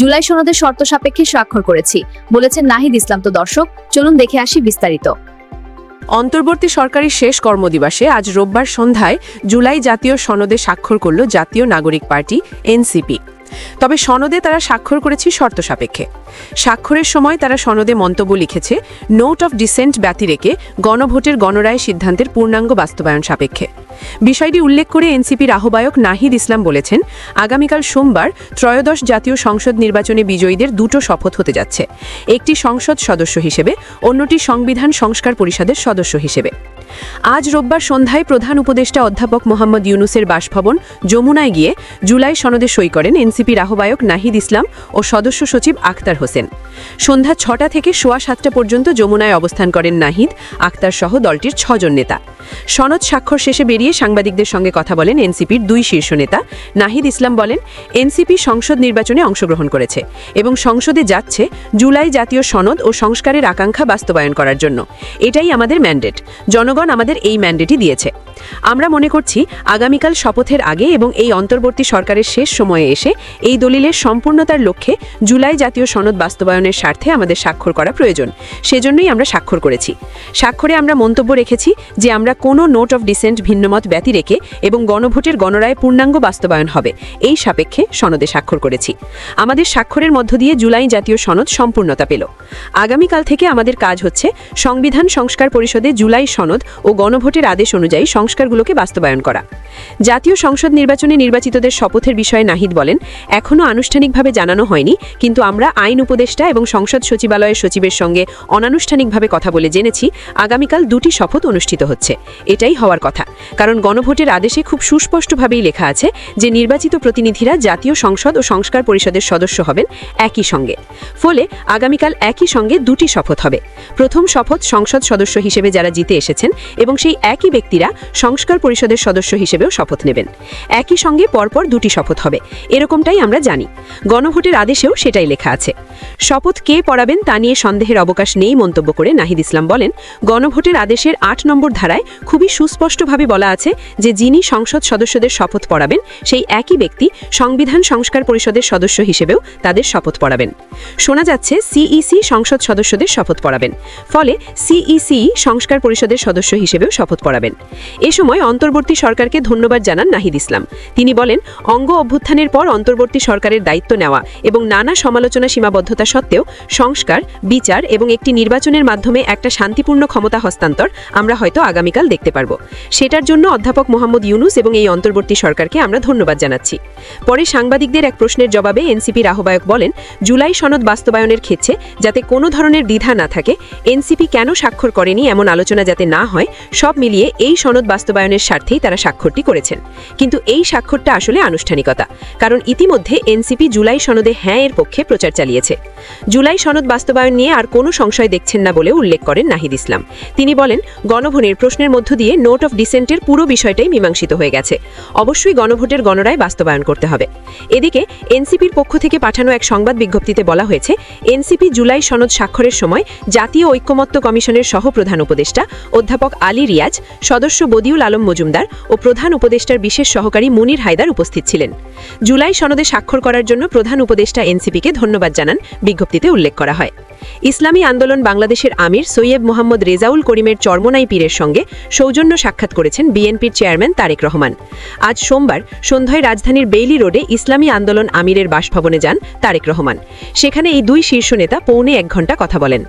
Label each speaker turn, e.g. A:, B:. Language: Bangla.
A: জুলাই সনদের শর্ত সাপেক্ষে স্বাক্ষর করেছি বলেছেন নাহিদ ইসলাম। তো দর্শক, চলুন দেখে আসি বিস্তারিত।
B: অন্তর্বর্তী সরকারের শেষ কর্মদিবসে আজ রোববার সন্ধ্যায় জুলাই জাতীয় সনদে স্বাক্ষর করল জাতীয় নাগরিক পার্টি এনসিপি। তবে সনদে তারা স্বাক্ষর করেছে শর্ত সাপেক্ষে। স্বাক্ষরের সময় তারা সনদে মন্তব্য লিখেছে, নোট অফ ডিসেন্ট ব্যতি রেখে গণভোটের গণরায় সিদ্ধান্তের পূর্ণাঙ্গ বাস্তবায়ন সাপেক্ষে। বিষয়টি উল্লেখ করে এনসিপির আহ্বায়ক নাহিদ ইসলাম বলেছেন, আগামীকাল সোমবার ত্রয়োদশ জাতীয় সংসদ নির্বাচনে বিজয়ীদের দুটো শপথ হতে যাচ্ছে, একটি সংসদ সদস্য হিসেবে, অন্যটি সংবিধান সংস্কার পরিষদের সদস্য হিসেবে। আজ রোববার সন্ধ্যায় প্রধান উপদেষ্টা অধ্যাপক মোহাম্মদ ইউনুসের বাসভবন যমুনায় গিয়ে জুলাই সনদে সই করেন এনসিপির আহ্বায়ক নাহিদ ইসলাম ও সদস্য সচিব আখতার হোসেন। সন্ধ্যা ৬টা থেকে সোয়া ৭টা পর্যন্ত যমুনায় অবস্থান করেন নাহিদ, আখতার সহ দলটির ৬ জন নেতা। সনদ স্বাক্ষর শেষে বেরিয়ে সাংবাদিকদের সঙ্গে কথা বলেন এনসিপির ২ শীর্ষ নেতা। নাহিদ ইসলাম বলেন, এনসিপি সংসদ নির্বাচনে অংশগ্রহণ করেছে এবং সংসদে যাচ্ছে জুলাই জাতীয় সনদ ও সংস্কারের আকাঙ্ক্ষা বাস্তবায়ন করার জন্য। এটাই আমাদের ম্যান্ডেট। জনগণ আমাদের এই ম্যান্ডেটই দিয়েছে। আমরা মনে করছি আগামীকাল শপথের আগে এবং এই অন্তর্বর্তী সরকারের শেষ সময়ে এসে এই দলিলের সম্পূর্ণতার লক্ষ্যে জুলাই জাতীয় সনদ বাস্তবায়নের স্বার্থে আমাদের স্বাক্ষর করা প্রয়োজন। সেজন্যই আমরা স্বাক্ষর করেছি। স্বাক্ষরে আমরা মন্তব্য রেখেছি যে আমরা কোনো নোট অফ ডিসেন্ট ভিন্নমত ব্যতি রেখে এবং গণভোটের গণরায় পূর্ণাঙ্গ বাস্তবায়ন হবে এই সাপেক্ষে সনদে স্বাক্ষর করেছি। আমাদের স্বাক্ষরের মধ্য দিয়ে জুলাই জাতীয় সনদ সম্পূর্ণতা পেল। আগামীকাল থেকে আমাদের কাজ হচ্ছে সংবিধান সংস্কার পরিষদে জুলাই সনদ ও গণভোটের আদেশ অনুযায়ী সংস্কারগুলোকে বাস্তবায়ন করা। জাতীয় সংসদ নির্বাচনে নির্বাচিতদের শপথের বিষয়ে নাহিদ বলেন, এখনও আনুষ্ঠানিকভাবে জানানো হয়নি, কিন্তু আমরা আইন উপদেষ্টা এবং সংসদ সচিবালয়ের সচিবের সঙ্গে অনানুষ্ঠানিকভাবে কথা বলে জেনেছি আগামীকাল 2টি শপথ অনুষ্ঠিত হচ্ছে। এটাই হওয়ার কথা, কারণ গণভোটের আদেশে খুব সুস্পষ্টভাবেই লেখা আছে যে নির্বাচিত প্রতিনিধিরা জাতীয় সংসদ ও সংস্কার পরিষদের সদস্য হবেন একই সঙ্গে। ফলে আগামীকাল একই সঙ্গে 2টি শপথ হবে। প্রথম শপথ সংসদ সদস্য হিসেবে যারা জিতে এসেছেন এবং সেই একই ব্যক্তিরা সংস্কার পরিষদের সদস্য হিসেবেও শপথ নেবেন। একই সঙ্গে পরপর 2টি শপথ হবে, এরকমটাই আমরা জানি। গণভোটের আদেশেও সেটাই লেখা আছে। শপথ কে পড়াবেন তা নিয়ে সন্দেহের অবকাশ নেই মন্তব্য করে নাহিদ ইসলাম বলেন, গণভোটের আদেশের 8 নম্বর ধারায় খুবই সুস্পষ্টভাবে বলা আছে যে যিনি সংসদ সদস্যদের শপথ পড়াবেন সেই একই ব্যক্তি সংবিধান সংস্কার পরিষদের সদস্য হিসেবেও তাদের শপথ পড়াবেন। শোনা যাচ্ছে সিইসি সংসদ সদস্যদের শপথ পড়াবেন, ফলে সিইসি সংস্কার পরিষদের সদস্য হিসেবেও শপথ পড়াবেন। এ সময় অন্তর্বর্তী সরকারকে ধন্যবাদ জানান নাহিদ ইসলাম। তিনি বলেন, অঙ্গ অভ্যুত্থানের পর অন্তর্বর্তী সরকারের দায়িত্ব নেওয়া এবং নানা সমালোচনা সীমাবদ্ধতা সত্ত্বেও সংস্কার, বিচার এবং একটি নির্বাচনের মাধ্যমে একটা শান্তিপূর্ণ ক্ষমতা হস্তান্তর আমরা হয়তো আগামীকাল দেখতে পারব। সেটার জন্য অধ্যাপক মোহাম্মদ ইউনুস এবং এই অন্তর্বর্তী সরকারকে আমরা ধন্যবাদ জানাচ্ছি। পরে সাংবাদিকদের এক প্রশ্নের জবাবে এনসিপির আহ্বায়ক বলেন, জুলাই সনদ বাস্তবায়নের ক্ষেত্রে যাতে কোনো ধরনের দ্বিধা না থাকে, এনসিপি কেন স্বাক্ষর করেনি এমন আলোচনা যাতে না হয়, সব মিলিয়ে এই সনদ বাস্তবায়নের স্বার্থেই তারা স্বাক্ষরটি করেছেন। কিন্তু এই স্বাক্ষরটা আসলে আনুষ্ঠানিকতা, কারণ ইতিমধ্যে এনসিপি জুলাই সনদে হ্যাঁ এর পক্ষে প্রচার চালিয়েছে। জুলাই সনদ বাস্তবায়ন নিয়ে আর কোনো সংশয় দেখছেন না বলে উল্লেখ করেন নাহিদ ইসলাম। তিনি বলেন, গণভোটের প্রশ্নের মধ্য দিয়ে নোট অফ ডিসেন্টের পুরো বিষয়টাই মীমাংসিত হয়ে গেছে। অবশ্যই গণভোটের গণরায় বাস্তবায়ন করতে হবে। এদিকে এনসিপির পক্ষ থেকে পাঠানো এক সংবাদ বিজ্ঞপ্তিতে বলা হয়েছে, এনসিপি জুলাই সনদ স্বাক্ষরের সময় জাতীয় ঐক্যমত্য কমিশনের সহপ্রধান উপদেষ্টা অধ্যাপক আলী রিয়াজ, সদস্য বদিউল আলম মজুমদার ও প্রধান উপদেষ্টার বিশেষ সহকারী মুনির হায়দার উপস্থিত ছিলেন। জুলাই সনদে স্বাক্ষর করার জন্য প্রধান উপদেষ্টা এনসিপিকে ধন্যবাদ জানান বিজ্ঞপ্তিতে উল্লেখ করা হয়। ইসলামী আন্দোলন বাংলাদেশের আমির সৈয়দ মোহাম্মদ রেজাউল করিমের চরমোনাই পীরের সঙ্গে সৌজন্য সাক্ষাৎ করেছেন বিএনপির চেয়ারম্যান তারেক রহমান। আজ সোমবার সন্ধ্যায় রাজধানীর বেইলি রোডে ইসলামী আন্দোলন আমিরের বাসভবনে যান তারেক রহমান। সেখানে এই 2 শীর্ষ নেতা পৌনে 1 ঘণ্টা কথা বলেন।